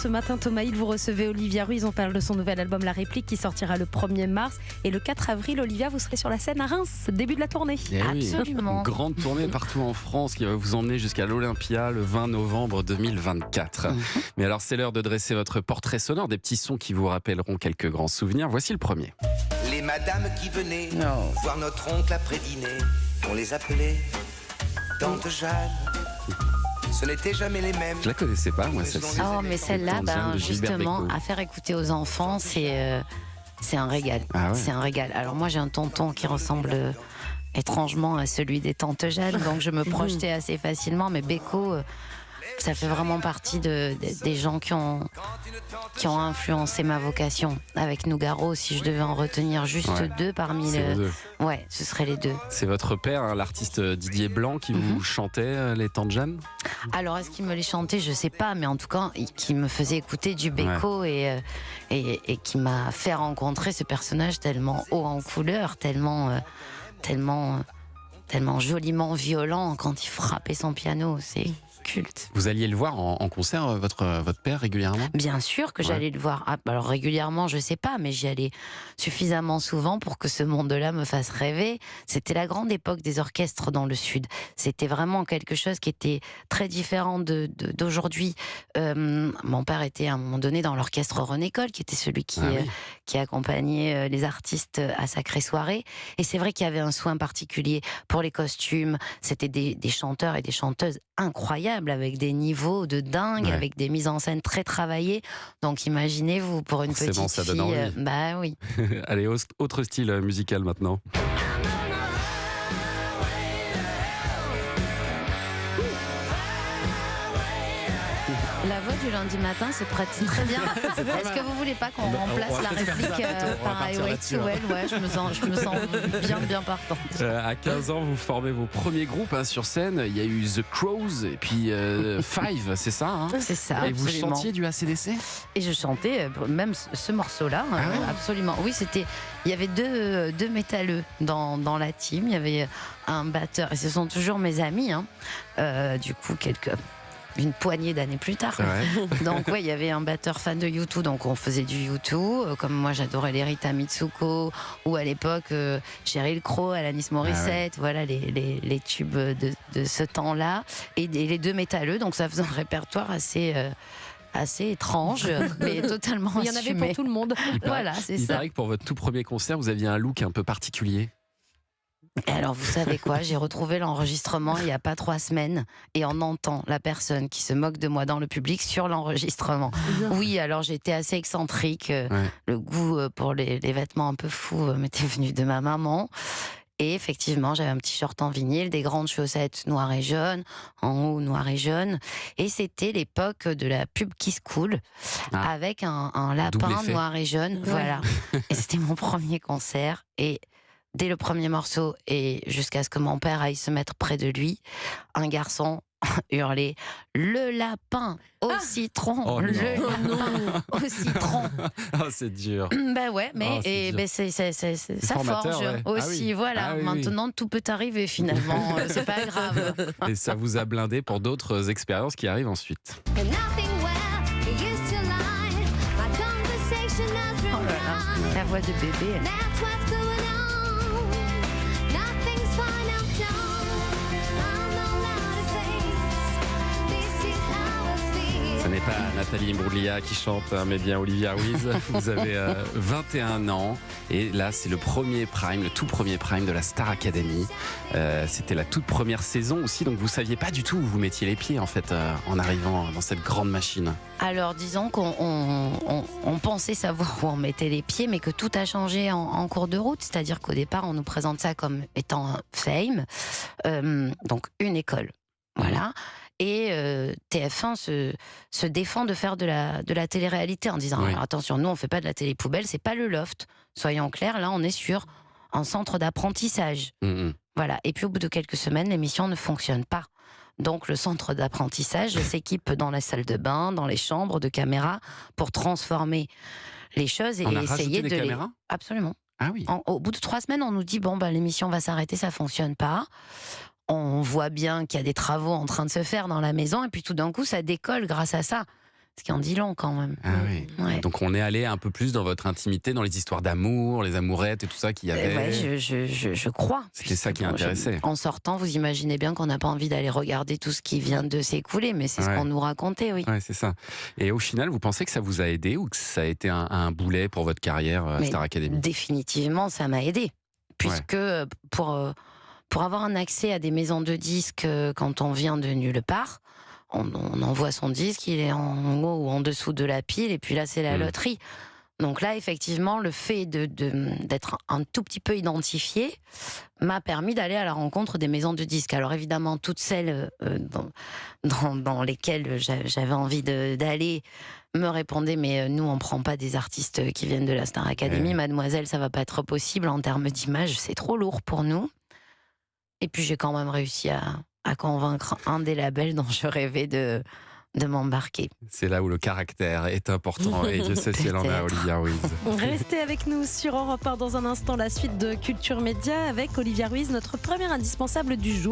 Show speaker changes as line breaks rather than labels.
Ce matin, Thomas Hill, vous recevez Olivia Ruiz. On parle de son nouvel album La Réplique qui sortira le 1er mars. Et le 4 avril, Olivia, vous serez sur la scène à Reims, début de la tournée.
Absolument.
Une grande tournée partout en France qui va vous emmener jusqu'à l'Olympia le 20 novembre 2024. Mais alors, c'est l'heure de dresser votre portrait sonore, des petits sons qui vous rappelleront quelques grands souvenirs. Voici le premier.
Les madames qui venaient voir notre oncle après-dîner, on les appelait Tante Jeanne. Ce n'était jamais les mêmes.
Je la connaissais pas, moi, celle-ci.
Oh, mais celle-là,
Tante Jeanne de Gilbert
justement,
Bécaud.
à faire écouter aux enfants, c'est un régal.
Ah ouais.
C'est un régal. Alors moi, j'ai un tonton qui ressemble étrangement à celui des tantes Jeanne, donc je me projetais assez facilement. Mais Bécaud, ça fait vraiment partie des gens qui ont influencé ma vocation. Avec Nougaro, si je devais en retenir juste deux parmi
C'est
les...
deux.
Ouais, ce serait les deux.
C'est votre père, hein, l'artiste Didier Blanc, qui vous chantait les Tantes Jeanne.
Alors, est-ce qu'il me les chantait? Je sais pas, mais en tout cas, qui me faisait écouter du Bécaud et qui m'a fait rencontrer ce personnage tellement haut en couleur, tellement joliment violent quand il frappait son piano. C'est culte.
Vous alliez le voir en concert, votre père, régulièrement?
Bien sûr que j'allais le voir. Ah, alors régulièrement, je sais pas, mais j'y allais suffisamment souvent pour que ce monde-là me fasse rêver. C'était la grande époque des orchestres dans le Sud. C'était vraiment quelque chose qui était très différent d'aujourd'hui. Mon père était à un moment donné dans l'orchestre René Coll, qui était celui qui accompagnait les artistes à Sacrée Soirée. Et c'est vrai qu'il y avait un soin particulier pour les costumes. C'était des chanteurs et des chanteuses incroyables, avec des niveaux de dingue, avec des mises en scène très travaillées. Donc imaginez-vous, pour une
Forcément,
petite
ça
fille...
donne envie.
Bah oui.
Allez, autre style musical maintenant.
La voix du lundi matin se prête très bien. Est-ce que vous voulez pas qu'on remplace la réplique par Highway to Hell? Ouais, je me sens bien partante.
À 15 ans, vous formez vos premiers groupes sur scène. Il y a eu The Crows et puis Five, c'est ça, hein?
C'est ça,
Et vous
absolument.
chantiez du AC/DC?
Et je chantais même ce morceau-là, absolument. Oui, il y avait deux métalleux dans la team. Il y avait un batteur, et ce sont toujours mes amis, du coup, une poignée d'années plus tard.
Ouais.
Donc il y avait un batteur fan de U2, donc on faisait du U2, comme moi j'adorais les Rita Mitsuko, ou à l'époque Sheryl Crow, Alanis Morissette, voilà les tubes de ce temps-là, et les deux métalleux, donc ça faisait un répertoire assez étrange, mais totalement
Il y en avait
assumé.
pour tout le monde.
Voilà, c'est
Il
ça.
paraît que pour votre tout premier concert, vous aviez un look un peu particulier.
Et alors, vous savez quoi? J'ai retrouvé l'enregistrement il n'y a pas 3 semaines et on entend la personne qui se moque de moi dans le public sur l'enregistrement. Oui, alors j'étais assez excentrique. Le goût pour les vêtements un peu fous m'était venu de ma maman. Et effectivement, j'avais un petit short en vinyle, des grandes chaussettes noires et jaunes, en haut noir et jaune. Et c'était l'époque de la pub Kiss Cool, avec un lapin noir et jaune. Voilà. Et c'était mon premier concert. Et dès le premier morceau, et jusqu'à ce que mon père aille se mettre près de lui, un garçon hurlait « Le lapin au citron,
Oh
le
non.
lapin au citron ».
Ah, c'est dur.
Ben ouais, mais ça
formateur,
forge
ouais.
aussi,
Ah oui.
voilà.
Ah oui,
Maintenant, tout peut arriver finalement, c'est pas grave.
Et ça vous a blindé pour d'autres expériences qui arrivent ensuite.
Oh là là, la voix de bébé.
Ce n'est pas Nathalie Imbruglia qui chante, mais bien Olivia Ruiz. Vous avez 21 ans et là c'est le tout premier prime de la Star Academy. C'était la toute première saison aussi, donc vous saviez pas du tout où vous mettiez les pieds en fait en arrivant dans cette grande machine.
Alors disons qu'on pensait savoir où on mettait les pieds, mais que tout a changé en cours de route. C'est-à-dire qu'au départ on nous présente ça comme étant Fame, donc une école. Voilà. Et TF1 se défend de faire de la télé-réalité en disant alors, attention, nous on fait pas de la télé-poubelle, c'est pas le loft. Soyons clairs, là on est sur un centre d'apprentissage. Voilà. Et puis au bout de quelques semaines, l'émission ne fonctionne pas. Donc le centre d'apprentissage s'équipe dans la salle de bain, dans les chambres de caméras pour transformer les choses et
On a
essayer
rajouté
de
des caméras.
Absolument.
Ah oui.
Au bout de 3 semaines, on nous dit l'émission va s'arrêter, ça fonctionne pas. On voit bien qu'il y a des travaux en train de se faire dans la maison et puis tout d'un coup ça décolle grâce à ça. Ce qui en dit long quand même.
Ah oui.
Ouais.
Donc on est allé un peu plus dans votre intimité, dans les histoires d'amour, les amourettes et tout ça qu'il y avait.
Ouais, je crois.
C'était ça qui intéressait.
En sortant, vous imaginez bien qu'on n'a pas envie d'aller regarder tout ce qui vient de s'écouler, mais c'est ce qu'on nous racontait, oui.
Ouais, c'est ça. Et au final, vous pensez que ça vous a aidé ou que ça a été un boulet pour votre carrière à Star Academy?
Définitivement, ça m'a aidé. Puisque pour avoir un accès à des maisons de disques quand on vient de nulle part, on envoie son disque, il est en haut ou en dessous de la pile, et puis là, c'est la loterie. Donc là, effectivement, le fait d'être un tout petit peu identifié m'a permis d'aller à la rencontre des maisons de disques. Alors évidemment, toutes celles dans lesquelles j'avais envie d'aller me répondaient, mais nous, on prend pas des artistes qui viennent de la Star Academy. Mademoiselle, ça va pas être possible en termes d'image, c'est trop lourd pour nous. Et puis j'ai quand même réussi à convaincre un des labels dont je rêvais de m'embarquer.
C'est là où le caractère est important et Dieu sait si elle en a, Olivia Ruiz.
Restez avec nous sur Europe 1 dans un instant, la suite de Culture Média avec Olivia Ruiz, notre première indispensable du jour.